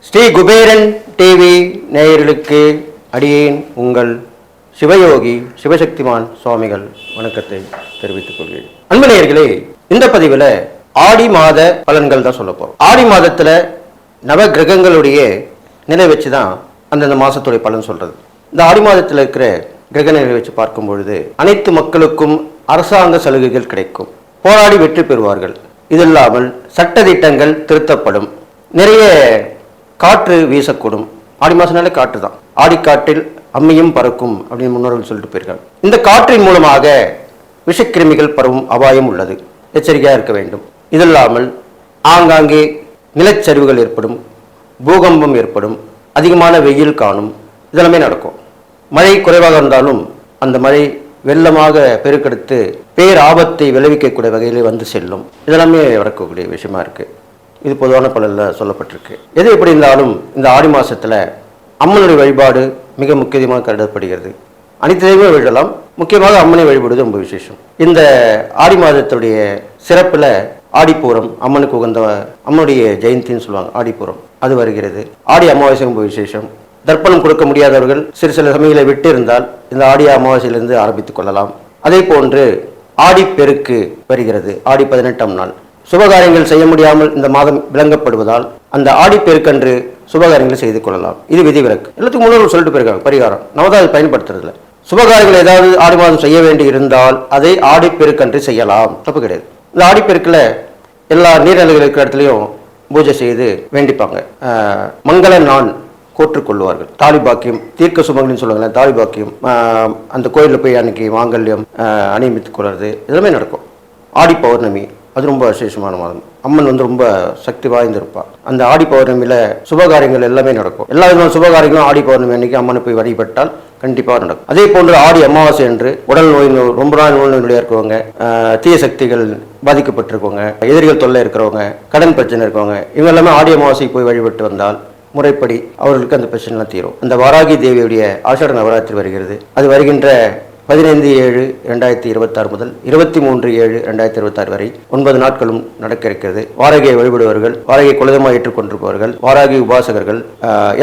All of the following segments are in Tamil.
ஸ்ரீ குபேரன் டிவி நேயர்களுக்கு அடியேன் உங்கள் சிவயோகி சிவசக்திமான் சுவாமிகள் வணக்கத்தை தெரிவித்துக் கொள்கிறேன். அன்பு நேயர்களே, இந்த பதிவில் ஆடி மாத பலன்கள் தான் சொல்ல போறோம். ஆடி மாதத்துல நவ கிரகங்களுடைய நிலை வச்சுதான் அந்தந்த மாசத்துடைய பலன் சொல்றது. இந்த ஆடி மாதத்தில் இருக்கிற கிரக நிலை வச்சு பார்க்கும் பொழுது அனைத்து மக்களுக்கும் அரசாங்க சலுகைகள் கிடைக்கும், போராடி வெற்றி பெறுவார்கள். இது இல்லாமல் சட்ட திட்டங்கள் திருத்தப்படும், நிறைய காற்று வீசக்கூடும். ஆடி மாசம்னாலே காற்று தான். ஆடிக்காற்றில் அம்மியும் பறக்கும் அப்படின்னு முன்னோர்கள் சொல்லிட்டு போயிருக்காங்க. இந்த காற்றின் மூலமாக விஷக்கிருமிகள் பரவும் அபாயம் உள்ளது, எச்சரிக்கையாக இருக்க வேண்டும். இது இல்லாமல் ஆங்காங்கே நிலச்சரிவுகள் ஏற்படும், பூகம்பம் ஏற்படும், அதிகமான வெயில் காணும், இதெல்லாமே நடக்கும். மழை குறைவாக இருந்தாலும் அந்த மழை வெள்ளமாக பெருக்கெடுத்து பேராபத்தை விளைவிக்கக்கூடிய வகையிலே வந்து செல்லும். இதெல்லாமே நடக்கக்கூடிய விஷயமா இருக்கு. இது பொதுவான பலனில் சொல்லப்பட்டிருக்கு. எது எப்படி இருந்தாலும் இந்த ஆடி மாசத்துல அம்மனுடைய வழிபாடு மிக முக்கியமாக கருதப்படுகிறது. அனைத்தையுமே வழிபடலாம், முக்கியமாக அம்மனை வழிபடுவது ரொம்ப விசேஷம். இந்த ஆடி மாதத்துடைய சிறப்புல ஆடிப்பூரம், அம்மனுக்கு உகந்த அம்மனுடைய ஜெயந்தின்னு சொல்லுவாங்க, ஆடிப்பூரம் அது வருகிறது. ஆடி அமாவாசை ரொம்ப விசேஷம். தர்ப்பணம் கொடுக்க முடியாதவர்கள் சிறு சில சமயங்களை விட்டு இருந்தால் இந்த ஆடி அமாவாசையிலிருந்து ஆரம்பித்துக் கொள்ளலாம். அதே போன்று ஆடிப்பெருக்கு வருகிறது, ஆடி 18ஆம் நாள். சுபகாரியங்கள் செய்ய முடியாமல் இந்த மாதம் விளங்கப்படுவதால் அந்த ஆடிப்பெருக்கன்று சுபகாரியங்களை செய்து கொள்ளலாம். இது விதிவிலக்கு. எல்லாத்துக்கும் முன்னோர்கள் சொல்லிட்டு போயிருக்காங்க பரிகாரம். நம்ம தான் அதை பயன்படுத்துறதில்ல. சுபகாரியங்கள் ஏதாவது ஆடி மாதம் செய்ய வேண்டி இருந்தால் அதை ஆடிப்பெருக்கன்று செய்யலாம், தப்பு கிடையாது. இந்த ஆடிப்பெருக்கில் எல்லா நீர்நிலைகள் இருக்கிற இடத்துலையும் பூஜை செய்து வேண்டிப்பாங்க. மங்கள நான் கோற்றுக்கொள்வார்கள். தாலி பாக்கியம், தீர்க்க சுமங்கலின்னு சொல்லுவாங்க, தாலி பாக்கியம், அந்த கோயிலில் போய் அன்னைக்கு மாங்கல்யம் அணிமித்துக் கொள்வது இதெல்லாமே நடக்கும். ஆடி பௌர்ணமி அது ரொம்ப விசேஷமான மாதம். அம்மன் ரொம்ப சக்தி வாய்ந்திருப்பாள். அந்த ஆடி பௌர்ணமியில சுபகாரியங்கள் எல்லாமே நடக்கும். எல்லா விதமான சுபகாரியங்களும் ஆடி பௌர்ணமி அன்னைக்கு அம்மனை போய் வழிபட்டால் கண்டிப்பாக நடக்கும். அதே போன்று ஆடி அமாவாசை என்று உடல் நோய், ரொம்ப நாள் நோய்நொடியாக இருக்கவங்க, தீய சக்திகள் பாதிக்கப்பட்டிருக்கவங்க, எதிரிகள் தொல்லை இருக்கிறவங்க, கடன் பிரச்சனை இருக்கவங்க, இவங்க எல்லாமே ஆடி அமாவாசைக்கு போய் வழிபட்டு வந்தால் முறைப்படி அவர்களுக்கு அந்த பிரச்சனைலாம் தீரும். அந்த வாராகி தேவியுடைய ஆஷாட நவராத்திரி வருகிறது. அது வருகின்ற 15/7/2026 முதல் 23/7/2026 வரை 9 நாட்களும் நடக்க இருக்கிறது. வாராகியை வழிபடுபவர்கள், வாராகியை குலதெய்வமாக ஏற்றுக்கொண்டிருப்பவர்கள், வாராகி உபாசகர்கள்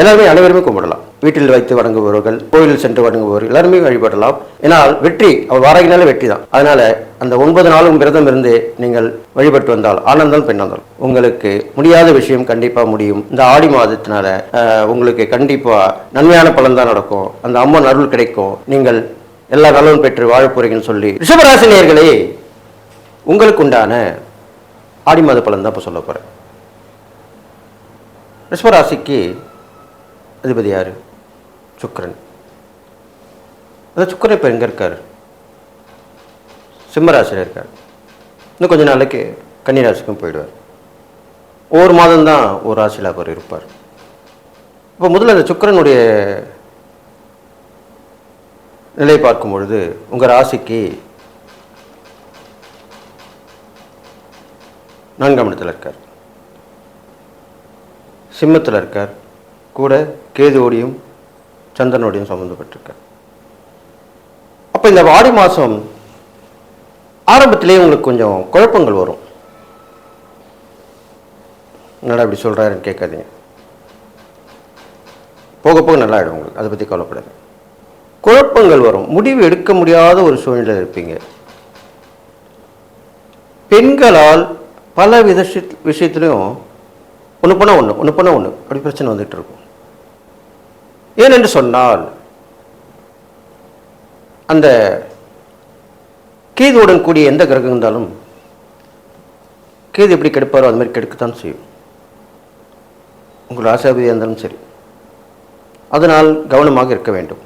எல்லாருமே அனைவருமே கும்பிடலாம். வீட்டில் வைத்து வணங்குபவர்கள், கோயிலில் சென்று வணங்குபவர்கள் எல்லாருமே வழிபடலாம். ஏன்னால் வெற்றி, அவர் வாராகினாலே வெற்றி தான். அதனால அந்த 9 நாளும் விரதம் இருந்து நீங்கள் வழிபட்டு வந்தால், ஆனந்தால் பெண்ணாந்தால் உங்களுக்கு முடியாத விஷயம் கண்டிப்பா முடியும். இந்த ஆடி மாதத்தினால உங்களுக்கு கண்டிப்பா நன்மையான பலன் தான் நடக்கும். அந்த அம்மன் அருள் கிடைக்கும். நீங்கள் எல்லா நலனும் பெற்று வாழ போறீங்கன்னு சொல்லி, ரிஷபராசி நேயர்களே, உங்களுக்கு உண்டான ஆடி மாத பலன் தான் இப்போ சொல்ல போறேன். ரிஷபராசிக்கு அதிபதி யாரு? சுக்கிரன். அந்த சுக்கிரன் இப்போ எங்க இருக்காரு? சிம்மராசியில் இருக்கார். இன்னும் கொஞ்ச நாளைக்கு கன்னிராசிக்கும் போயிடுவார். ஒவ்வொரு மாதம் தான் ஒரு ராசியில் அவர் இருப்பார். இப்போ முதல்ல அந்த சுக்கிரனுடைய நிலை பார்க்கும் பொழுது உங்கள் ராசிக்கு 4ஆம் இடத்துல இருக்கார், சிம்மத்தில் இருக்கார், கூட கேதுவோடையும் சந்திரனோடையும் சம்மந்தப்பட்டிருக்கார். அப்போ இந்த ஆடி மாதம் ஆரம்பத்திலேயே உங்களுக்கு கொஞ்சம் குழப்பங்கள் வரும். என்னடா இப்படி சொல்கிறாருன்னு கேட்காதீங்க. போக போக நல்லா ஆகிடும் உங்களுக்கு, அதை பற்றி கவலைப்படாது. குழப்பங்கள் வரும், முடிவு எடுக்க முடியாத ஒரு சூழ்நிலையில் இருப்பீங்க. பெண்களால் பல விஷயத்திலையும் ஒன்று பண்ணால் ஒன்று அப்படி பிரச்சனை வந்துட்டு இருக்கும். ஏனென்று சொன்னால் அந்த கேதுவுடன் கூடிய எந்த கிரகம் இருந்தாலும் கேது எப்படி கெடுப்பாரோ அது மாதிரி கெடுக்கத்தான் செய்யும். உங்கள் ஆசாபியாக இருந்தாலும் சரி, அதனால் கவனமாக இருக்க வேண்டும்.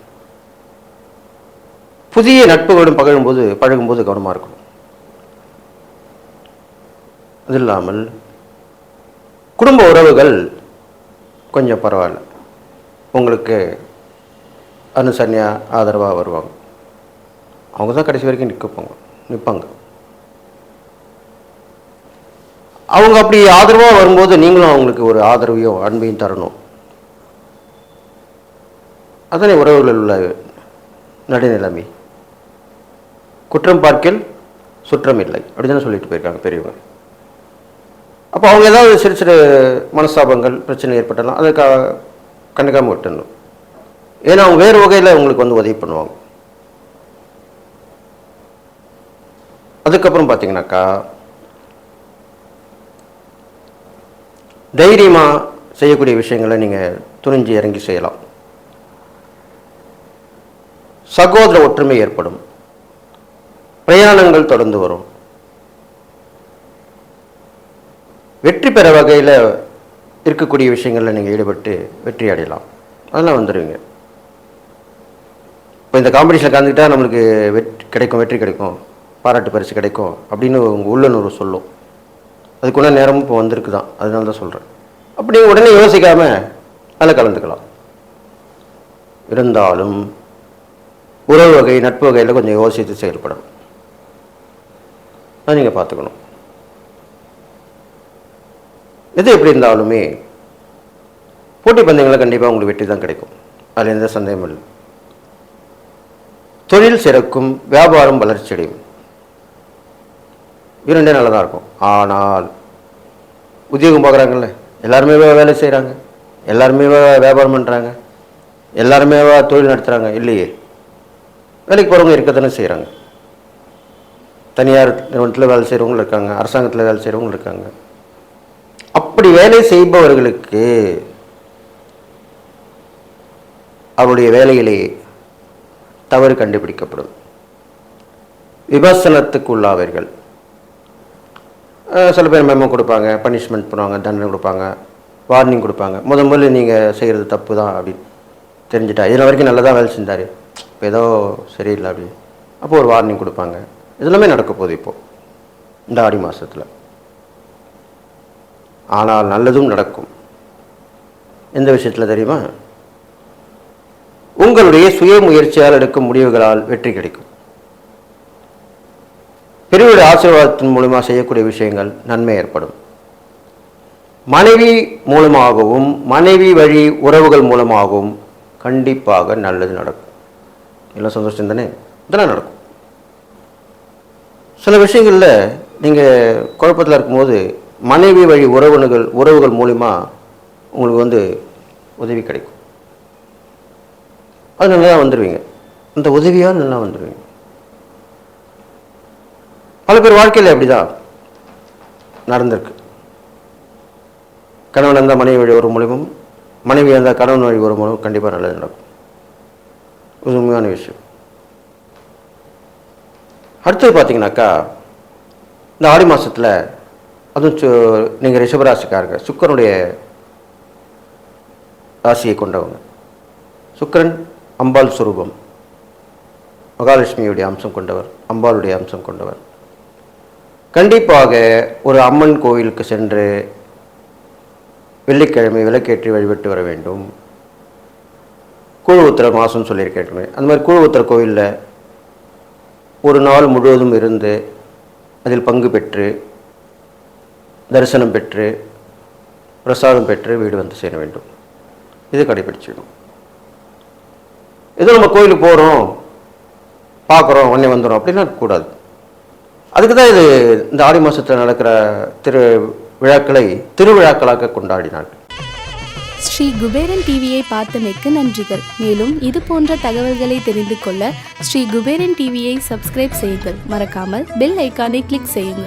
புதிய நட்புகளுடன் பழகும்போது கவனமாக இருக்கணும். அது இல்லாமல் குடும்ப உறவுகள் கொஞ்சம் பரவாயில்ல, உங்களுக்கு அனுசரணையாக ஆதரவாக வருவாங்க. அவங்க தான் கடைசி வரைக்கும் நிற்பாங்க. அவங்க அப்படி ஆதரவாக வரும்போது நீங்களும் அவங்களுக்கு ஒரு ஆதரவையும் அன்பையும் தரணும். அதனை உறவுகளில் உள்ள நடுநிலைமை. குற்றம் பார்க்கில் சுற்றம் இல்லை அப்படி தானே சொல்லிட்டு போயிருக்காங்க பெரியவங்க. அப்போ அவங்க ஏதாவது சிறு சிறு மனஸ்தாபங்கள் பிரச்சனை ஏற்பட்டாலும் அதை கண்டுக்காமல் விட்டுடணும். ஏன்னா அவங்க வேறு வகையில் உங்களுக்கு வந்து உதவி பண்ணுவாங்க. அதுக்கப்புறம் பார்த்தீங்கன்னாக்கா தைரியமாக செய்யக்கூடிய விஷயங்களை நீங்கள் துணிஞ்சு இறங்கி செய்யலாம். சகோதர ஒற்றுமை ஏற்படும். பிரயாணங்கள் தொடர்ந்து வரும். வெற்றி பெற வகையில் இருக்கக்கூடிய விஷயங்களில் நீங்கள் ஈடுபட்டு வெற்றி அடையலாம். அதெல்லாம் வந்துடுவீங்க. இப்போ இந்த காம்படிஷனில் கலந்துக்கிட்டால் நம்மளுக்கு வெற்றி கிடைக்கும், பாராட்டு பரிசு கிடைக்கும் அப்படின்னு உங்கள் உள்ளுணர்வு சொல்லும். அதுக்குள்ள நேரமும் இப்போ வந்திருக்கு தான், அதனால தான் சொல்கிறேன். அப்படி உடனே யோசிக்காமல் அதில் கலந்துக்கலாம். இருந்தாலும் உறவு வகை நட்பு வகையில் கொஞ்சம் யோசித்து செயல்படணும். அதை நீங்கள் பார்த்துக்கணும். எது எப்படி இருந்தாலுமே போட்டி பந்தயங்களில் கண்டிப்பாக உங்களுக்கு வெற்றி தான் கிடைக்கும், அதில் எந்த சந்தேகமும் இல்லை. தொழில் சிறக்கும், வியாபாரம் வளர்ச்சி அடையும், இரண்டே நல்லதாக இருக்கும். ஆனால் உத்தியோகம் பார்க்குறாங்கல்ல, எல்லாருமே வேலை செய்கிறாங்க, எல்லாருமே வியாபாரம் பண்ணுறாங்க, எல்லாருமே தொழில் நடத்துகிறாங்க இல்லையே. வேலைக்கு போகிறவங்க இருக்கத்தானே செய்கிறாங்க. தனியார் நிறுவனத்தில் வேலை செய்கிறவங்களும் இருக்காங்க, அரசாங்கத்தில் வேலை செய்கிறவங்களும் இருக்காங்க. அப்படி வேலை செய்பவர்களுக்கு அவருடைய வேலையிலே தவறு கண்டுபிடிக்கப்படும், விமர்சனத்துக்கு உள்ளாவீர்கள். சில பேர் மெமோ கொடுப்பாங்க, பனிஷ்மெண்ட் பண்ணுவாங்க, தண்டனை கொடுப்பாங்க, வார்னிங் கொடுப்பாங்க. முதல்ல நீங்கள் செய்கிறது தப்பு தான் அப்படின்னு தெரிஞ்சுட்டா, இதில் வரைக்கும் நல்லா தான் வேலை செஞ்சார், இப்போ ஏதோ சரியில்லை அப்படி, அப்போ ஒரு வார்னிங் கொடுப்பாங்க. இதெல்லாமே நடக்க போகுது இப்போது இந்த ஆடி மாதத்தில். ஆனால் நல்லதும் நடக்கும். எந்த விஷயத்தில் தெரியுமா? உங்களுடைய சுய முயற்சியால் எடுக்கும் முடிவுகளால் வெற்றி கிடைக்கும். பெரியவருடைய ஆசீர்வாதத்தின் மூலமாக செய்யக்கூடிய விஷயங்கள் நன்மை ஏற்படும். மனைவி மூலமாகவும் மனைவி வழி உறவுகள் மூலமாகவும் கண்டிப்பாக நல்லது நடக்கும். எல்லாம் சந்தோஷம் தானே? இதெல்லாம் நடக்கும். சில விஷயங்களில் நீங்கள் குழப்பத்தில் இருக்கும்போது மனைவி வழி உறவுகள் மூலிமா உங்களுக்கு வந்து உதவி கிடைக்கும். அது நல்லா வந்துடுவீங்க, அந்த உதவியால் நல்லா வந்துடுவீங்க. பல பேர் வாழ்க்கையில் அப்படி தான் நடந்திருக்கு. கணவன் இருந்தால் மனைவி வழி ஒரு மூலியமும், மனைவி இருந்தால் கணவன் வழி ஒரு மூலம் கண்டிப்பாக நல்லது நடக்கும். இது உண்மையான விஷயம். அடுத்தது பார்த்தீங்கன்னாக்கா இந்த ஆடி மாதத்தில் அதுவும் நீங்கள் ரிஷபராசிக்காரங்க, சுக்கிரனுடைய ராசியை கொண்டவங்க. சுக்கிரன் அம்பாள் சுரூபம், மகாலட்சுமியுடைய அம்சம் கொண்டவர், அம்பாளுடைய அம்சம் கொண்டவர். கண்டிப்பாக ஒரு அம்மன் கோயிலுக்கு சென்று வெள்ளிக்கிழமை விளக்கேற்றி வழிபட்டு வர வேண்டும். கூழ் ஊத்துற மாதம்னு சொல்லியிருக்கேன். அந்த மாதிரி கூழ் ஊத்துற கோயிலில் ஒரு நாள் முழுவதும் இருந்து அதில் பங்கு பெற்று தரிசனம் பெற்று பிரசாதம் பெற்று வீடு வந்து சேர வேண்டும். இது கடைபிடிச்சிடணும். ஏதோ நம்ம கோயிலுக்கு போகிறோம், பார்க்குறோம், உடனே வந்துடும் அப்படின்னா கூடாது. அதுக்கு தான் இது இந்த ஆடி மாதத்தில் நடக்கிற விழாக்களை திருவிழாக்களாக கொண்டாடினார்கள். ஸ்ரீ குபேரன் டிவியை பார்த்தமைக்கு நன்றிகள். மேலும் இது போன்ற தகவல்களை தெரிந்து கொள்ள ஸ்ரீ குபேரன் டிவியை சப்ஸ்கிரைப் செய்யுங்கள். மறக்காமல் பெல் ஐக்கானை கிளிக் செய்யுங்கள்.